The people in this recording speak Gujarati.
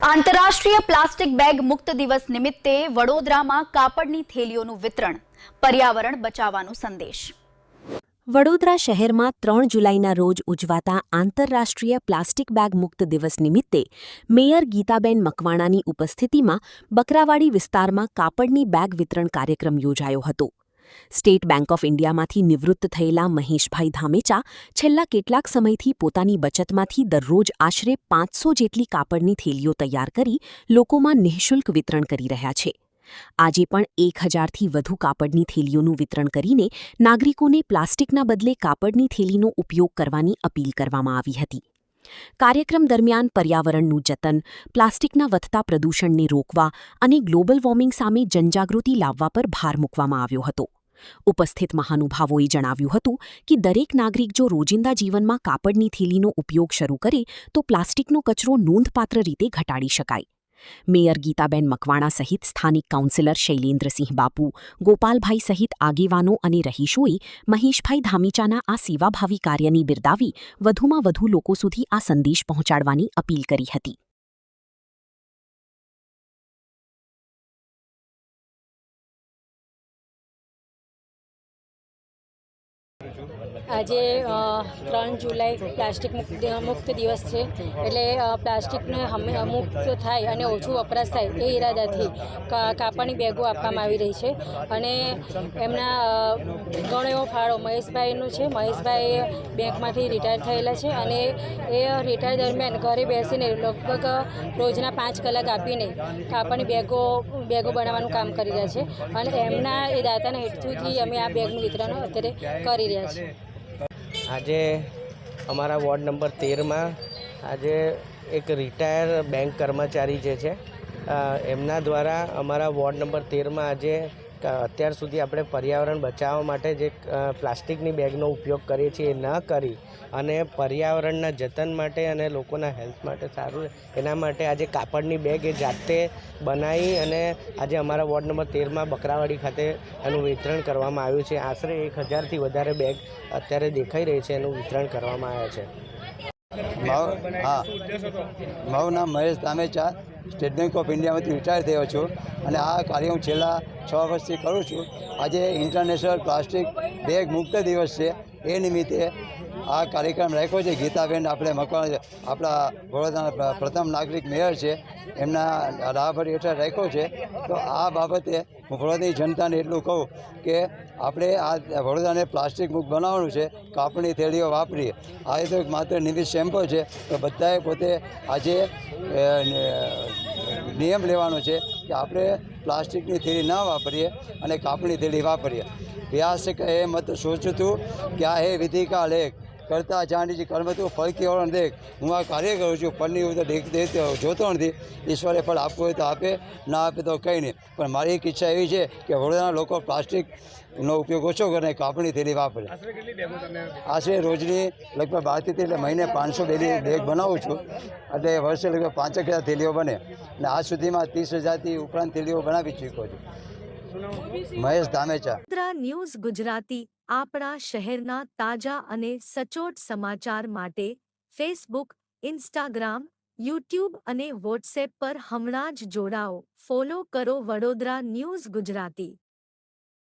આંતરરાષ્ટ્રીય પ્લાસ્ટિક બેગ મુક્ત દિવસ નિમિત્તે વડોદરામાં કાપડની થેલીઓનું વિતરણ, પર્યાવરણ બચાવવાનો સંદેશ। વડોદરા શહેરમાં 3 જુલાઈના રોજ ઉજવાતા આંતરરાષ્ટ્રીય પ્લાસ્ટિક બેગ મુક્ત દિવસ નિમિત્તે મેયર ગીતાબેન મકવાણાની ઉપસ્થિતિમાં બકરાવાડી વિસ્તારમાં કાપડની બેગ વિતરણ કાર્યક્રમ યોજાયો હતો। સ્ટેટ બેંક ઓફ ઇન્ડિયામાંથી નિવૃત્ત થયેલા મહેશભાઈ ધામેચા છેલ્લા કેટલાક સમયથી પોતાની બચતમાંથી દરરોજ આશરે 500 જેટલી કાપડની થેલીઓ તૈયાર કરી લોકોમાં નિઃશુલ્ક વિતરણ કરી રહ્યા છે। આજે પણ 1000થી વધુ કાપડની થેલીઓનું વિતરણ કરીને નાગરિકોને પ્લાસ્ટિકના બદલે કાપડની થેલીનો ઉપયોગ કરવાની અપીલ કરવામાં આવી હતી। કાર્યક્રમ દરમિયાન પર્યાવરણનું જતન, પ્લાસ્ટિકના વધતા પ્રદૂષણને રોકવા અને ગ્લોબલ વોર્મિંગ સામે જનજાગૃતિ લાવવા પર ભાર મૂકવામાં આવ્યો હતો। ઉપસ્થિત મહાનુભાવોએ જણાવ્યું હતું કે દરેક નાગરિક જો રોજિંદા જીવનમાં કાપડની થેલીનો ઉપયોગ શરૂ કરે તો પ્લાસ્ટિકનો કચરો નોંધપાત્ર રીતે ઘટાડી શકાય। મેયર ગીતાબેન મકવાણા સહિત સ્થાનિક કાઉન્સિલર શૈલેન્દ્રસિંહ બાપુ, ગોપાલભાઈ સહિત આગેવાનો અને રહીશોએ મહેશભાઈ ધામેચાના આ સેવાભાવી કાર્યને બિરદાવી વધુમાં વધુ લોકો સુધી આ સંદેશ પહોંચાડવાની અપીલ કરી હતી। આજે 3 જુલાઈ પ્લાસ્ટિક મુક્ત દિવસ છે, એટલે પ્લાસ્ટિકને મુક્ત થાય અને ઓછું વપરાશ થાય એ ઈરાદાથી કાપડની બેગો આપવામાં આવી રહી છે। અને એમના ઘણો એવો ફાળો મહેશભાઈનો છે। મહેશભાઈ બેંકમાંથી રિટાયર થયેલા છે અને એ રિટાયર દરમિયાન ઘરે બેસીને લગભગ રોજના 5 કલાક આપીને કાપડની બેગો બનાવવાનું કામ કરી રહ્યા છે અને એમના એ દાતાના હેતુથી અમે આ બેગનું વિતરણ અત્યારે કરી રહ્યા છીએ। આજે અમારા વોર્ડ નંબર 13માં આજે એક રિટાયર બેંક કર્મચારી જે છે એમના દ્વારા અમારા વોર્ડ નંબર 13માં આજે અત્યાર સુધી આપણે પર્યાવરણ બચાવવા માટે જે પ્લાસ્ટિકની બેગનો ઉપયોગ કરીએ છીએ એ ન કરી અને પર્યાવરણના જતન માટે અને લોકોના હેલ્થ માટે સારું એના માટે આજે કાપડની બેગ એ જાતે બનાવી અને આજે અમારા વોર્ડ નંબર 13માં બકરાવાડી ખાતે એનું વિતરણ કરવામાં આવ્યું છે। આશરે 1000થી વધારે બેગ અત્યારે દેખાઈ રહી છે, એનું વિતરણ કરવામાં આવ્યા છે। મારું નામ Mahesh Dhamecha, state bank of ઇન્ડિયામાંથી રિટાયર થયો છું અને આ કાર્ય હું છેલ્લા 6 વર્ષથી કરું છું। આજે ઇન્ટરનેશનલ પ્લાસ્ટિક બેગ મુક્ત દિવસ છે, એ નિમિત્તે આ કાર્યક્રમ રાખ્યો છે। ગીતાબેન આપણે મકવાણા આપણા વડોદરાના પ્રથમ નાગરિક મેયર છે, એમના રાહબર હેઠળ રાખ્યો છે। તો આ બાબતે હું વડોદરાની જનતાને એટલું કહું કે આપણે આ વડોદરાને પ્લાસ્ટિક મુક્ત બનાવવાનું છે, કાપડની થેલીઓ વાપરીએ। આ તો માત્ર નિમિત્ત સેમ્પલ છે, તો બધાએ પોતે આજે નિયમ લેવાનો છે કે આપણે પ્લાસ્ટિકની થેલી ના વાપરીએ અને કાપડની થેલી વાપરીએ। વ્યાસ કહે મત સોચતું ક્યાં હે વિધિ કા લેખ, કરતા જાણી કર્મ તું ફળ કેવળ દેખ। હું આ કાર્ય કરું છું, ફળની હું તો જોતો નથી, ઈશ્વરે ફળ આપવું હોય તો આપે, ના આપે તો કંઈ નહીં। પણ મારી એક ઈચ્છા એવી છે કે વડોદરાના લોકો પ્લાસ્ટિકનો ઉપયોગ ઓછો કરે, કાપડની થેલી વાપરે। આશરે રોજની લગભગ 12થી એટલે મહિને 500 બેગ બનાવું છું, એટલે વર્ષે લગભગ 5000 થેલીઓ બને અને આજ સુધીમાં 30,000થી ઉપરાંત થેલીઓ બનાવી ચૂક્યો છું। મહેશ ધામેચા, વડોદરા ન્યૂઝ ગુજરાતી આપણા શહેરના તાજા અને સચોટ સમાચાર માટે ફેસબુક, ઇન્સ્ટાગ્રામ, યુટ્યુબ અને વોટ્સએપ પર હમણાં જ જોડાઓ, ફોલો કરો વડોદરા ન્યૂઝ ગુજરાતી।